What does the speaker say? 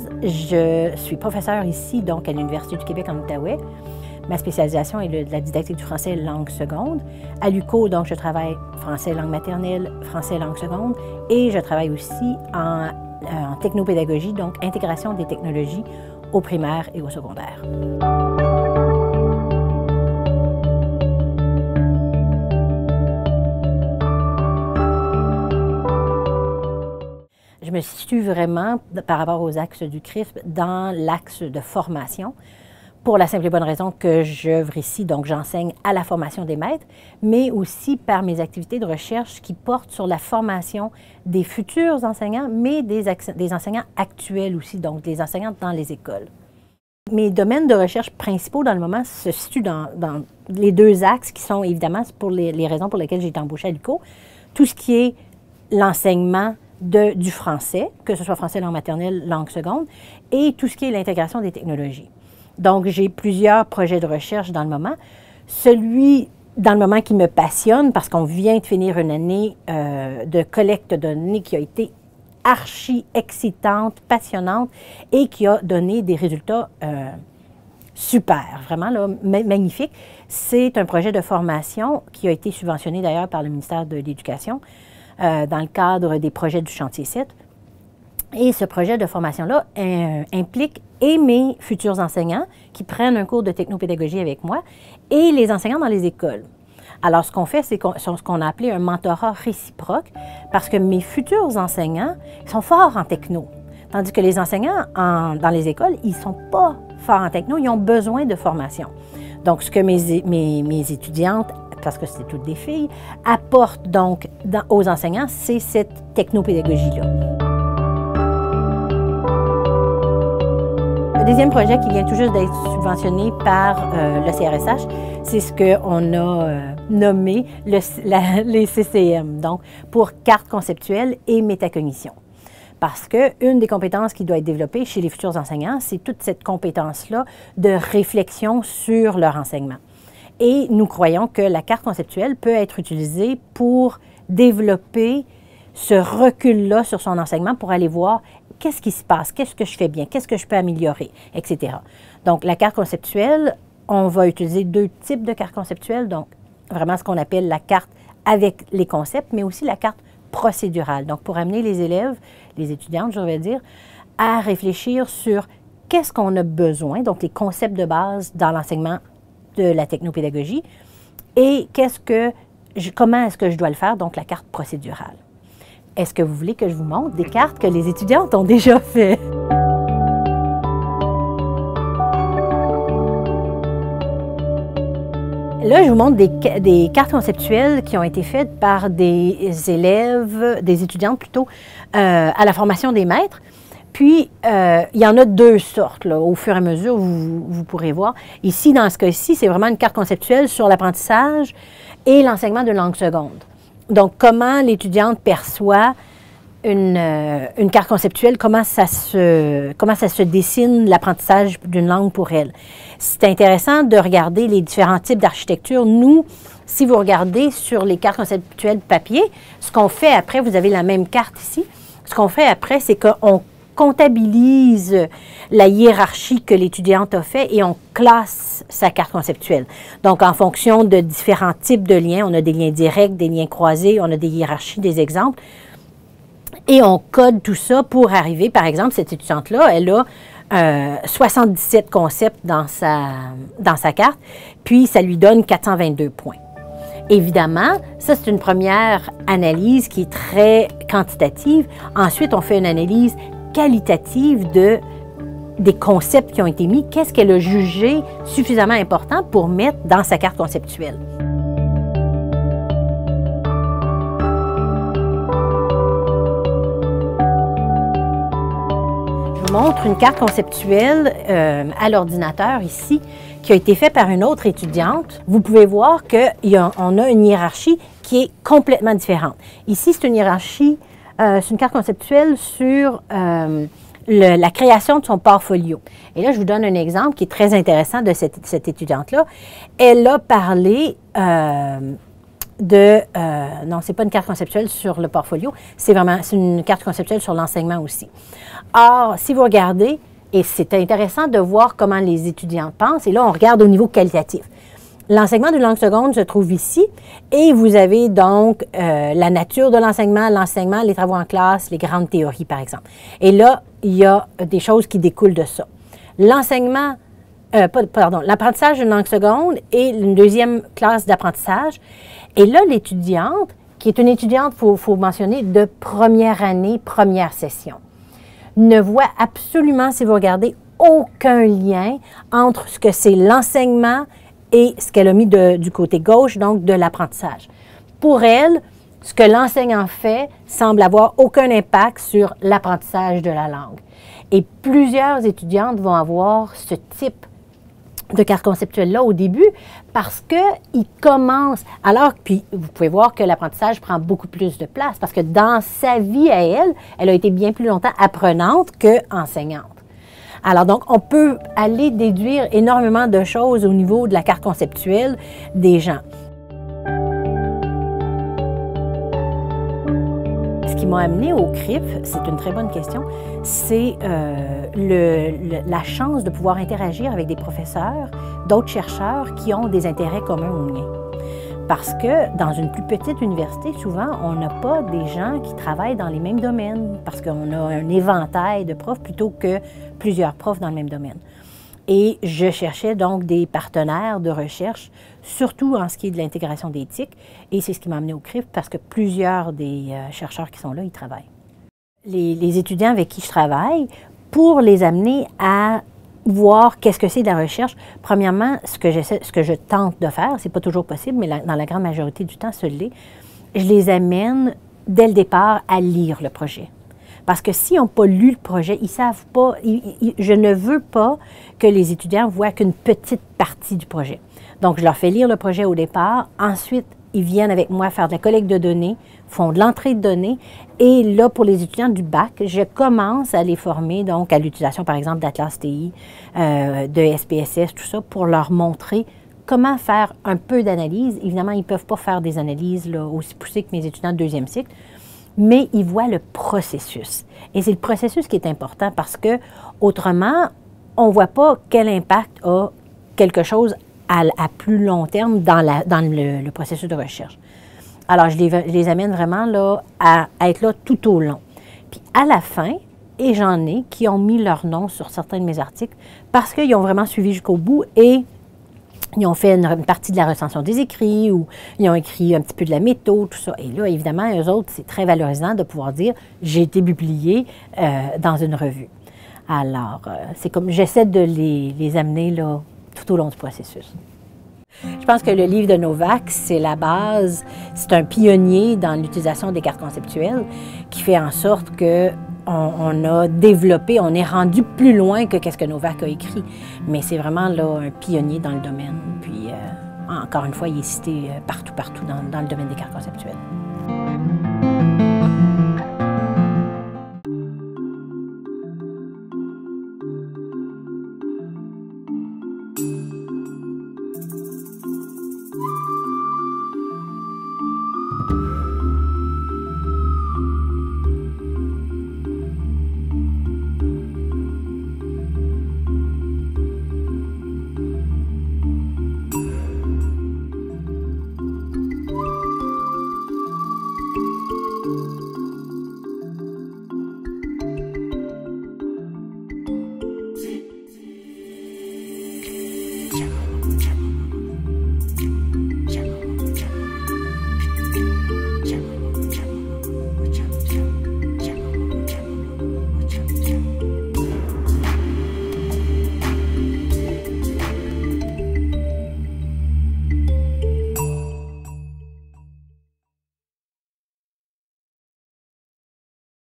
base, je suis professeure ici, donc à l'Université du Québec en Outaouais. Ma spécialisation est de la didactique du français langue seconde. À l'UQO, donc, je travaille français langue maternelle, français langue seconde, et je travaille aussi en technopédagogie, donc intégration des technologies au primaire et au secondaire. Je me situe vraiment, par rapport aux axes du CRISP, dans l'axe de formation, pour la simple et bonne raison que j'œuvre ici, donc j'enseigne à la formation des maîtres, mais aussi par mes activités de recherche qui portent sur la formation des futurs enseignants, mais des enseignants actuels aussi, donc des enseignants dans les écoles. Mes domaines de recherche principaux dans le moment se situent dans les deux axes qui sont évidemment pour les raisons pour lesquelles j'ai été embauchée à l'UQO, tout ce qui est l'enseignement du français, que ce soit français langue maternelle, langue seconde, et tout ce qui est l'intégration des technologies. Donc, j'ai plusieurs projets de recherche dans le moment. Celui, dans le moment, qui me passionne, parce qu'on vient de finir une année de collecte de données qui a été archi excitante, passionnante, et qui a donné des résultats super, vraiment là, magnifiques. C'est un projet de formation qui a été subventionné d'ailleurs par le ministère de l'Éducation dans le cadre des projets du chantier 7. Et ce projet de formation-là implique et mes futurs enseignants qui prennent un cours de technopédagogie avec moi et les enseignants dans les écoles. Alors, ce qu'on fait, c'est ce qu'on a appelé un mentorat réciproque parce que mes futurs enseignants sont forts en techno, tandis que les enseignants dans les écoles, ils ne sont pas forts en techno, ils ont besoin de formation. Donc, ce que mes étudiantes, parce que c'est toutes des filles, apportent donc aux enseignants, c'est cette technopédagogie-là. Le deuxième projet qui vient tout juste d'être subventionné par le CRSH, c'est ce qu'on a nommé les CCM, donc pour carte conceptuelle et métacognition. Parce qu'une des compétences qui doit être développée chez les futurs enseignants, c'est toute cette compétence-là de réflexion sur leur enseignement. Et nous croyons que la carte conceptuelle peut être utilisée pour développer ce recul-là sur son enseignement pour aller voir qu'est-ce qui se passe, qu'est-ce que je fais bien, qu'est-ce que je peux améliorer, etc. Donc, la carte conceptuelle, on va utiliser deux types de cartes conceptuelles, donc vraiment ce qu'on appelle la carte avec les concepts, mais aussi la carte procédurale. Donc, pour amener les élèves, les étudiantes, je vais dire, à réfléchir sur qu'est-ce qu'on a besoin, donc les concepts de base dans l'enseignement de la technopédagogie, et comment est-ce que je dois le faire, donc la carte procédurale. Est-ce que vous voulez que je vous montre des cartes que les étudiantes ont déjà faites? Là, je vous montre des cartes conceptuelles qui ont été faites par des élèves, des étudiantes plutôt, à la formation des maîtres. Puis, il y en a deux sortes, là, au fur et à mesure, vous pourrez voir. Ici, dans ce cas-ci, c'est vraiment une carte conceptuelle sur l'apprentissage et l'enseignement de langue seconde. Donc, comment l'étudiante perçoit une carte conceptuelle, comment ça se dessine l'apprentissage d'une langue pour elle. C'est intéressant de regarder les différents types d'architecture. Nous, si vous regardez sur les cartes conceptuelles papier, ce qu'on fait après, vous avez la même carte ici, ce qu'on fait après, c'est qu'on comptabilise la hiérarchie que l'étudiante a fait et on classe sa carte conceptuelle. Donc, en fonction de différents types de liens, on a des liens directs, des liens croisés, on a des hiérarchies, des exemples, et on code tout ça pour arriver, par exemple, cette étudiante-là, elle a 77 concepts dans sa carte, puis ça lui donne 422 points. Évidemment, ça, c'est une première analyse qui est très quantitative. Ensuite, on fait une analyse qualitative des concepts qui ont été mis. Qu'est-ce qu'elle a jugé suffisamment important pour mettre dans sa carte conceptuelle? Je vous montre une carte conceptuelle à l'ordinateur ici, qui a été faite par une autre étudiante. Vous pouvez voir qu'on a une hiérarchie qui est complètement différente. Ici, c'est une hiérarchie, c'est une carte conceptuelle sur la création de son portfolio. Et là, je vous donne un exemple qui est très intéressant de cette étudiante-là. Elle a parlé non, ce n'est pas une carte conceptuelle sur le portfolio, c'est une carte conceptuelle sur l'enseignement aussi. Or, si vous regardez, et c'est intéressant de voir comment les étudiants pensent, et là, on regarde au niveau qualitatif. L'enseignement d'une langue seconde se trouve ici, et vous avez donc la nature de l'enseignement, les travaux en classe, les grandes théories, par exemple. Et là, il y a des choses qui découlent de ça. L'apprentissage d'une langue seconde et une deuxième classe d'apprentissage. Et là, l'étudiante, qui est une étudiante, il faut mentionner, de première année, première session, ne voit absolument, si vous regardez, aucun lien entre ce que c'est l'enseignement et ce qu'elle a mis du côté gauche, donc de l'apprentissage. Pour elle, ce que l'enseignant fait semble avoir aucun impact sur l'apprentissage de la langue. Et plusieurs étudiantes vont avoir ce type de carte conceptuelle-là au début parce qu'ils commencent, puis vous pouvez voir que l'apprentissage prend beaucoup plus de place parce que dans sa vie à elle, elle a été bien plus longtemps apprenante qu'enseignante. Alors donc, on peut aller déduire énormément de choses au niveau de la carte conceptuelle des gens. Ce qui m'a amené au CRIF, c'est une très bonne question, c'est la chance de pouvoir interagir avec des professeurs, d'autres chercheurs qui ont des intérêts communs aux miens. Parce que dans une plus petite université, souvent, on n'a pas des gens qui travaillent dans les mêmes domaines, parce qu'on a un éventail de profs plutôt que plusieurs profs dans le même domaine. Et je cherchais donc des partenaires de recherche, surtout en ce qui est de l'intégration d'éthique, et c'est ce qui m'a amené au CRIF, parce que plusieurs des chercheurs qui sont là, ils travaillent. Les étudiants avec qui je travaille, pour les amener à voir qu'est-ce que c'est de la recherche, premièrement, ce que je tente de faire, c'est pas toujours possible, mais dans la grande majorité du temps, ce l'est, je les amène dès le départ à lire le projet. Parce que s'ils n'ont pas lu le projet, ils ne savent pas, je ne veux pas que les étudiants voient qu'une petite partie du projet. Donc, je leur fais lire le projet au départ. Ensuite, ils viennent avec moi faire de la collecte de données, font de l'entrée de données. Et là, pour les étudiants du bac, je commence à les former donc à l'utilisation, par exemple, d'Atlas TI, de SPSS, tout ça, pour leur montrer comment faire un peu d'analyse. Évidemment, ils ne peuvent pas faire des analyses là, aussi poussées que mes étudiants de deuxième cycle, mais ils voient le processus. Et c'est le processus qui est important parce que, autrement, on ne voit pas quel impact a quelque chose à plus long terme dans le processus de recherche. Alors, je les amène vraiment là, à être là tout au long. Puis à la fin, et j'en ai qui ont mis leur nom sur certains de mes articles parce qu'ils ont vraiment suivi jusqu'au bout et ils ont fait une partie de la recension des écrits ou ils ont écrit un petit peu de la méthode, tout ça. Et là, évidemment, eux autres, c'est très valorisant de pouvoir dire « j'ai été publié dans une revue ». Alors, c'est comme j'essaie de les amener là, tout au long du processus. Je pense que le livre de Novak, c'est la base, c'est un pionnier dans l'utilisation des cartes conceptuelles qui fait en sorte que on a développé, on est rendu plus loin que qu'est-ce que Novak a écrit. Mais c'est vraiment là un pionnier dans le domaine. Puis, encore une fois, il est cité partout dans le domaine des cartes conceptuelles.